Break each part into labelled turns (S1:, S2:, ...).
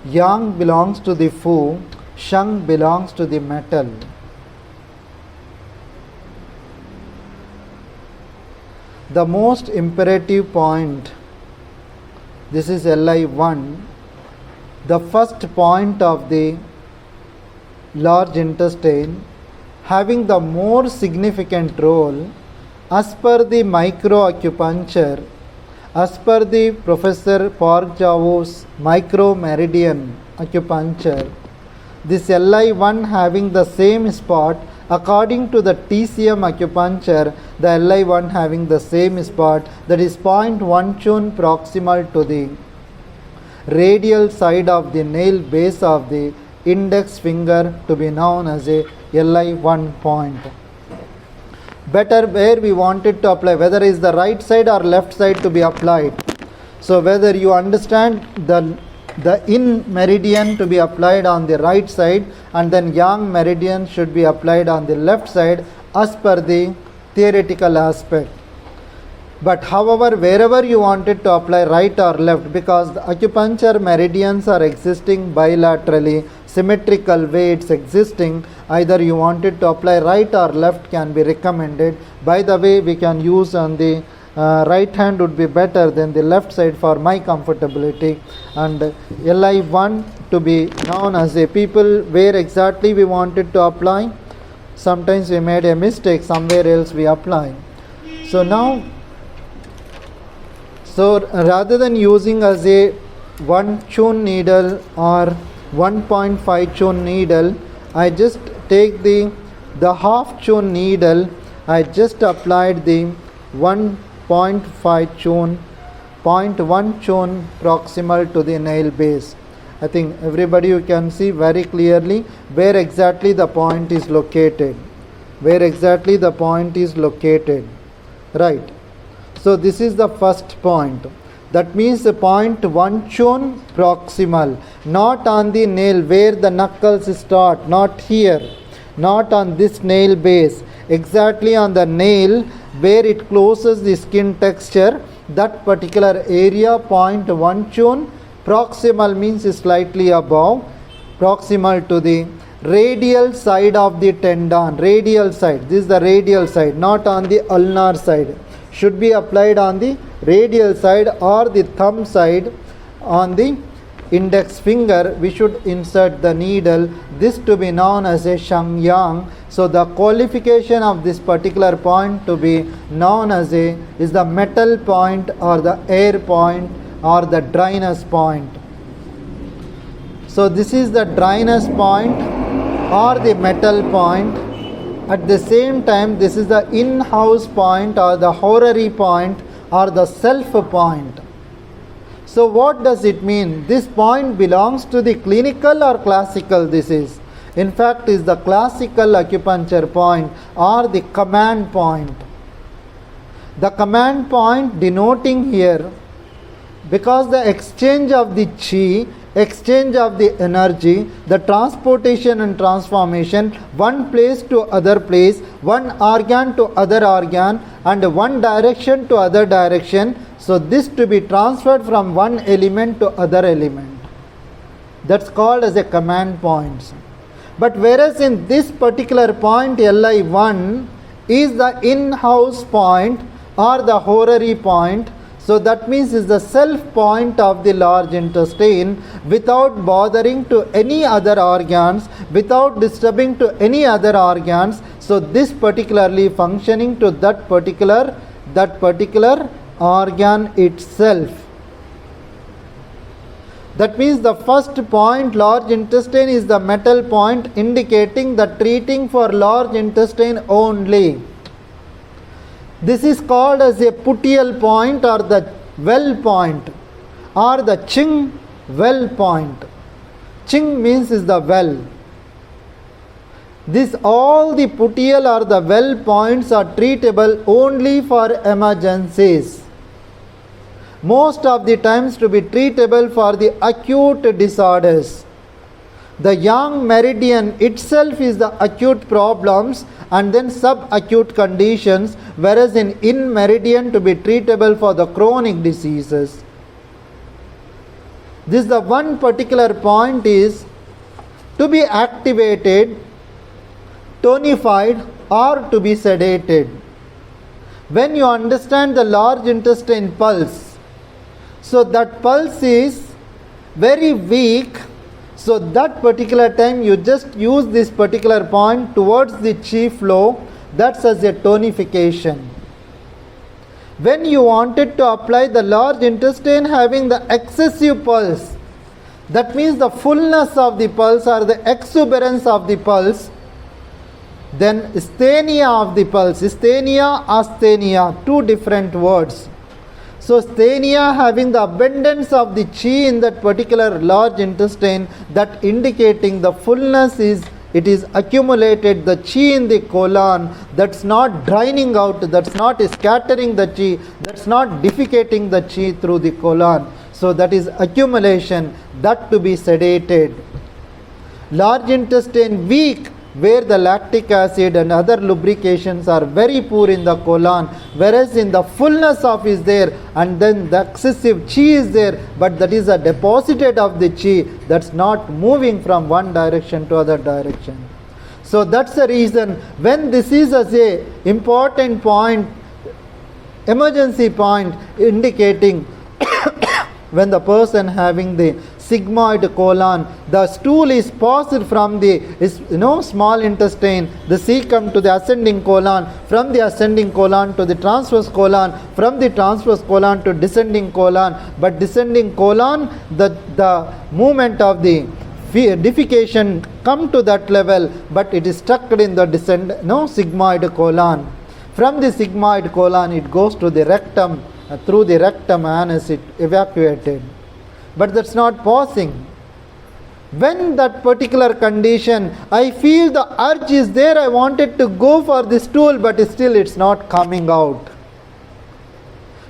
S1: Yang belongs to the Fu, Shang belongs to the metal. The most imperative point, this is LI1, the first point of the large intestine, having the more significant role as per the microacupuncture, as per the Professor Pork-Javo's micro-meridian acupuncture. This LI1 having the same spot, according to the TCM acupuncture, the LI1 having the same spot, that is 0.1 chun proximal to the radial side of the nail base of the index finger, to be known as a LI1 point. Better where we wanted to apply, whether is the right side or left side to be applied. So whether you understand the in meridian to be applied on the right side, and then yang meridian should be applied on the left side as per the theoretical aspect. But however, wherever you wanted to apply right or left, because the acupuncture meridians are existing bilaterally, symmetrical way it's existing, either you wanted to apply right or left can be recommended. By the way, we can use on the right hand would be better than the left side for my comfortability. And LI1 to be known as a people where exactly we wanted to apply. Sometimes we made a mistake, somewhere else we apply. So now, rather than using as a 1 chun needle or 1.5 chun needle, I just take the half chun needle, I just applied the 1.5 chun, 0.1 chun proximal to the nail base. I think everybody, you can see very clearly where exactly the point is located. Where exactly the point is located. Right. So this is the first point. That means the 0.1 chun proximal, not on the nail where the knuckles start, not here, not on this nail base, exactly on the nail where it closes the skin texture, that particular area, 0.1 chun proximal means slightly above, proximal to the radial side of the tendon, radial side. This is the radial side, not on the ulnar side. Should be applied on the radial side or the thumb side. On the index finger, we should insert the needle, this to be known as a Shang Yang. So the qualification of this particular point to be known as is the metal point or the air point or the dryness point. So this is the dryness point or the metal point. At the same time, this is the in-house point or the horary point or the self point. So what does it mean? This point belongs to the clinical or classical? This is, in fact, is the classical acupuncture point or the command point. The command point denoting here, because the exchange of the chi, exchange of the energy, the transportation and transformation, one place to other place, one organ to other organ, and one direction to other direction. So this to be transferred from one element to other element. That's called as a command point. But whereas in this particular point, LI1 is the in-house point or the horary point. So that means is the self point of the large intestine without bothering to any other organs, without disturbing to any other organs. So this particularly functioning to that particular organ itself. That means the first point, large intestine, is the metal point, indicating the treating for large intestine only. This is called as a putial point or the well point or the Qing well point. Qing means is the well. This all the putial or the well points are treatable only for emergencies. Most of the times to be treatable for the acute disorders. The yang meridian itself is the acute problems and then subacute conditions, whereas in meridian to be treatable for the chronic diseases. This the one particular point is to be activated, tonified, or to be sedated. When you understand the large intestine pulse, so that pulse is very weak, so that particular time you just use this particular point towards the chi flow, that's as a tonification. When you wanted to apply the large intestine having the excessive pulse, that means the fullness of the pulse or the exuberance of the pulse, then asthenia of the pulse, asthenia, two different words. So asthenia having the abundance of the chi in that particular large intestine, that indicating the fullness is, it is accumulated the chi in the colon, that's not draining out, that's not scattering the chi, that's not defecating the chi through the colon. So that is accumulation, that to be sedated. Large intestine weak, where the lactic acid and other lubrications are very poor in the colon, whereas in the fullness of is there, and then the excessive chi is there, but that is a deposited of the chi, that's not moving from one direction to other direction. So that's the reason when this is as a important point, emergency point, indicating when the person having the sigmoid colon, the stool is passed from the small intestine, the cecum to the ascending colon, from the ascending colon to the transverse colon, from the transverse colon to descending colon, but descending colon, the movement of the defecation come to that level, but it is stuck in the sigmoid colon. From the sigmoid colon it goes to the rectum, through the rectum anus it evacuated. But that's not passing. When that particular condition, I feel the urge is there, I wanted to go for the stool, but still it's not coming out.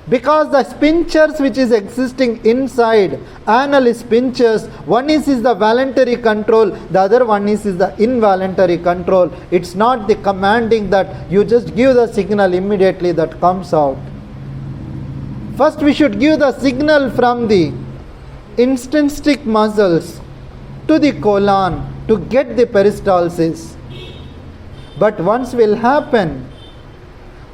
S1: Because the sphincters which is existing inside, anal sphincters, one is the voluntary control, the other one is the involuntary control. It's not the commanding that you just give the signal immediately that comes out. First we should give the signal from the intestinal muscles to the colon to get the peristalsis. But once will happen,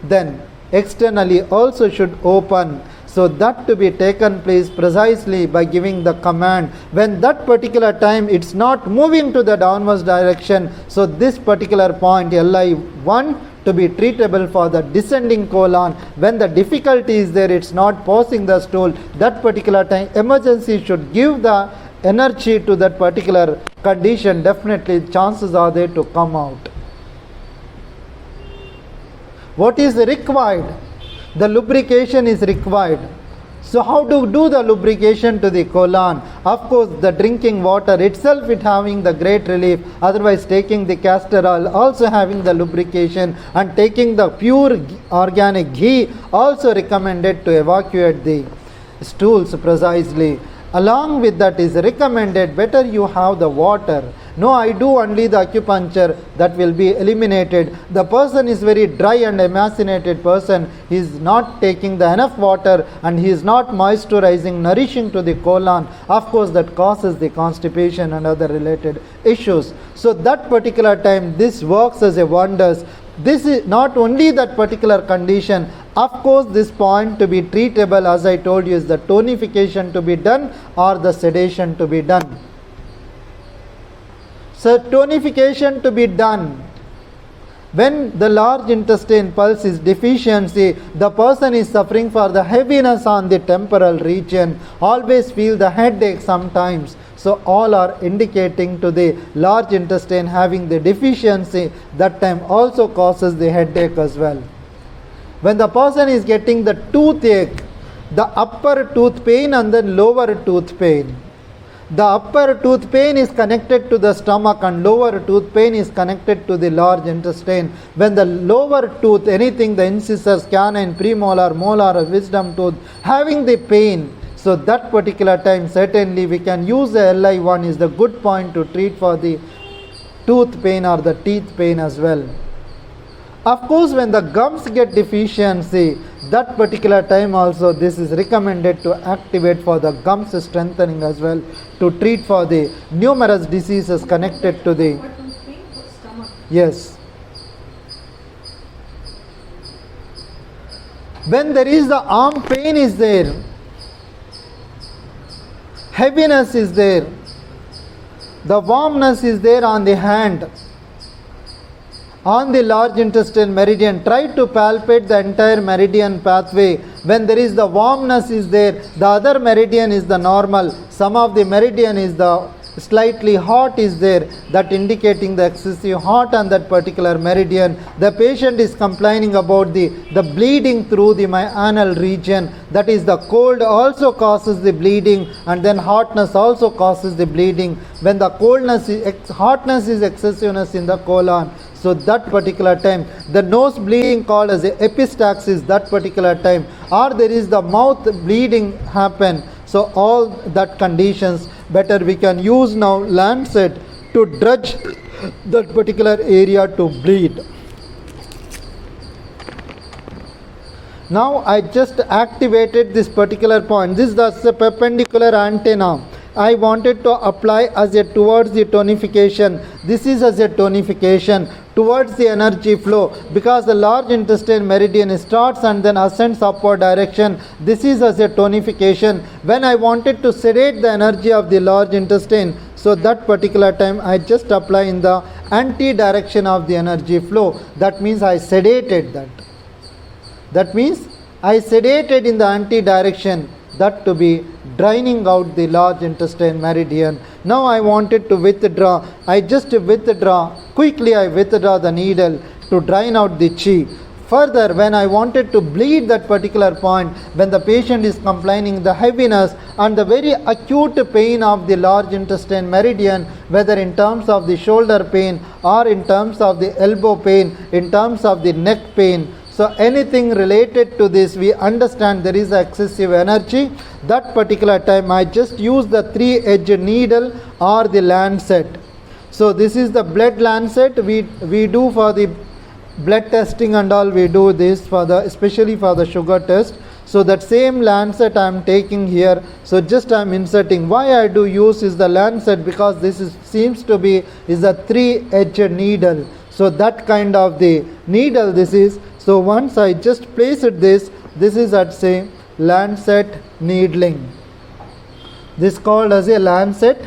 S1: then externally also should open, so that to be taken place precisely by giving the command. When that particular time it's not moving to the downwards direction, so this particular point LI1 to be treatable for the descending colon. When the difficulty is there, it's not passing the stool, that particular time emergency should give the energy to that particular condition. Definitely chances are there to come out. What is required? The lubrication is required. So how to do the lubrication to the colon? Of course, the drinking water itself it having the great relief. Otherwise, taking the castor oil also having the lubrication, and taking the pure organic ghee also recommended to evacuate the stools precisely. Along with that is recommended better you have the water. No, I do only the acupuncture, that will be eliminated. The person is very dry and emaciated person, he is not taking the enough water and he is not moisturizing, nourishing to the colon. Of course, that causes the constipation and other related issues. So that particular time this works as a wonders. This is not only that particular condition. Of course, this point to be treatable, as I told you, is the tonification to be done or the sedation to be done. So tonification to be done. When the large intestine pulse is deficiency, the person is suffering for the heaviness on the temporal region, always feel the headache sometimes. So all are indicating to the large intestine having the deficiency, that time also causes the headache as well. When the person is getting the toothache, the upper tooth pain and then lower tooth pain. The upper tooth pain is connected to the stomach and lower tooth pain is connected to the large intestine. When the lower tooth, anything, the incisors, canine, premolar, molar, or wisdom tooth, having the pain, so that particular time certainly we can use the LI1 is the good point to treat for the tooth pain or the teeth pain as well. Of course, when the gums get deficiency, that particular time also this is recommended to activate for the gums strengthening as well, to treat for the numerous diseases connected to the, yes. When there is the arm pain is there, heaviness is there, the warmness is there on the hand, on the large intestine meridian, try to palpate the entire meridian pathway. When there is the warmness is there, the other meridian is the normal, some of the meridian is the slightly hot is there, that indicating the excessive hot on that particular meridian. The patient is complaining about the bleeding through the anal region, that is the cold also causes the bleeding, and then hotness also causes the bleeding. When the coldness is, hotness is excessiveness in the colon, so that particular time, the nose bleeding called as a epistaxis that particular time, or there is the mouth bleeding happen. So all that conditions, better we can use now lancet to drudge that particular area to bleed. Now I just activated this particular point. This is the perpendicular antenna. I wanted to apply as a towards the tonification. This is as a tonification towards the energy flow, because the large intestine meridian starts and then ascends upward direction. This is as a tonification. When I wanted to sedate the energy of the large intestine, so that particular time I just apply in the anti-direction of the energy flow. That means I sedated that. That means I sedated in the anti-direction, that to be draining out the large intestine meridian. Now I wanted to withdraw. I just withdraw. Quickly I withdraw the needle to drain out the chi. Further, when I wanted to bleed that particular point, when the patient is complaining the heaviness and the very acute pain of the large intestine meridian, whether in terms of the shoulder pain or in terms of the elbow pain, in terms of the neck pain, so anything related to this, we understand there is excessive energy. That particular time I just use the 3-edged needle or the lancet. So this is the blood lancet. We do for the blood testing and all, we do this for the, especially for the sugar test. So that same lancet I am taking here. So just I am inserting. Why I do use is the lancet, because this is, seems to be is a 3-edged needle. So that kind of the needle this is. So once I just place it this is at say lancet needling. This called as a lancet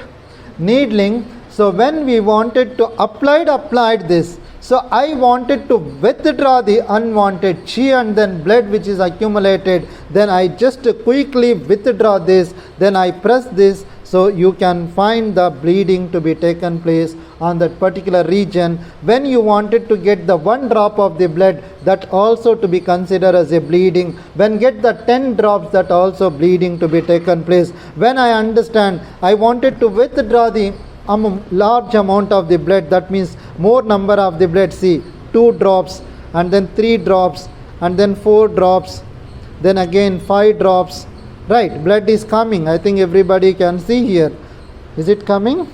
S1: needling. So when we wanted to apply this, so I wanted to withdraw the unwanted chi and then blood which is accumulated, then I just quickly withdraw this, then I press this, so you can find the bleeding to be taken place on that particular region. When you wanted to get the 1 drop of the blood, that also to be considered as a bleeding. When get the 10 drops, that also bleeding to be taken place. When I understand, I wanted to withdraw the large amount of the blood, that means more number of the blood, see 2 drops and then 3 drops and then 4 drops, then again 5 drops, right? Blood is coming. I think everybody can see here. Is it coming?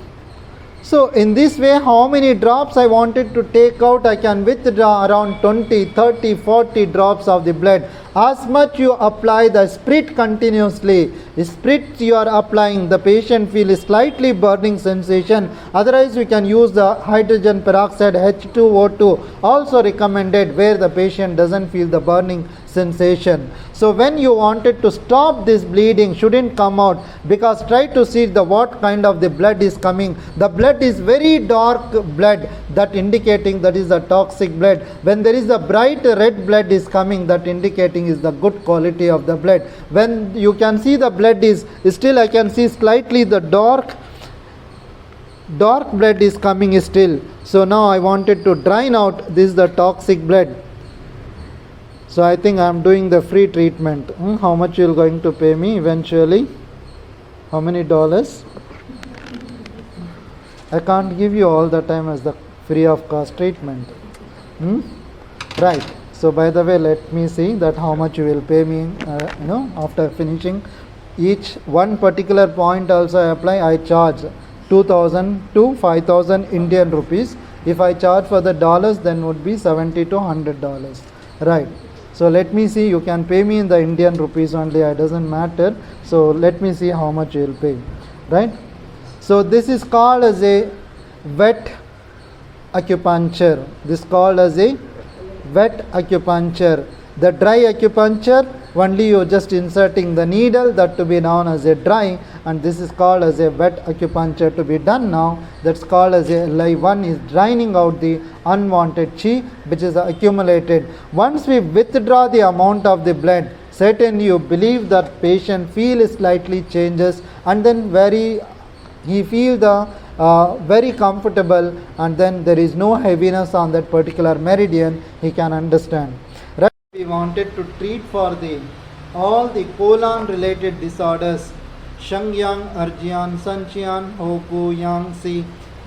S1: So in this way, how many drops I wanted to take out, I can withdraw around 20, 30, 40 drops of the blood. As much you apply the spirit continuously, spirit you are applying, the patient feels slightly burning sensation. Otherwise you can use the hydrogen peroxide H2O2, also recommended, where the patient doesn't feel the burning sensation. So when you wanted to stop this bleeding, shouldn't come out, because try to see the what kind of the blood is coming. The blood is very dark blood, that indicating that is the toxic blood. When there is a bright red blood is coming, that indicating is the good quality of the blood. When you can see the blood is still, I can see slightly the dark blood is coming still. So now I wanted to drain out this the toxic blood. So I think I am doing the free treatment. How much you are going to pay me eventually? How many dollars? I can't give you all the time as the free of cost treatment. Right. So by the way, let me see that how much you will pay me, after finishing each one particular point also I apply, I charge 2000 to 5000 Indian rupees. If I charge for the dollars, then would be $70 to $100. Right. So let me see, you can pay me in the Indian rupees only, it doesn't matter. So let me see how much you will pay. Right. So this is called as a wet acupuncture. This is called as a wet acupuncture. The dry acupuncture, only you just inserting the needle, that to be known as a dry, and this is called as a wet acupuncture to be done now. That's called as a LI1, is draining out the unwanted chi which is accumulated. Once we withdraw the amount of the blood, certainly you believe that patient feel slightly changes, and then he feel the very comfortable, and then there is no heaviness on that particular meridian, he can understand. Right? We wanted to treat for all the colon related disorders, Shangyang, Arjian, Sanchian, Hoku, Yangtze.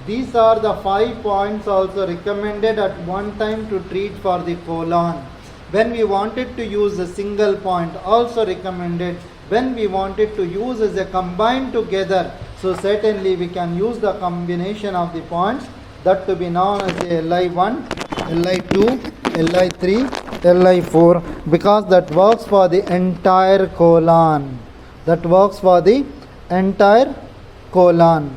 S1: These are the 5 points also recommended at one time to treat for the colon. When we wanted to use a single point, also recommended. When we wanted to use as a combined together, so certainly we can use the combination of the points, that to be known as the LI1, LI2, LI3, LI4, because that works for the entire colon. That works for the entire colon.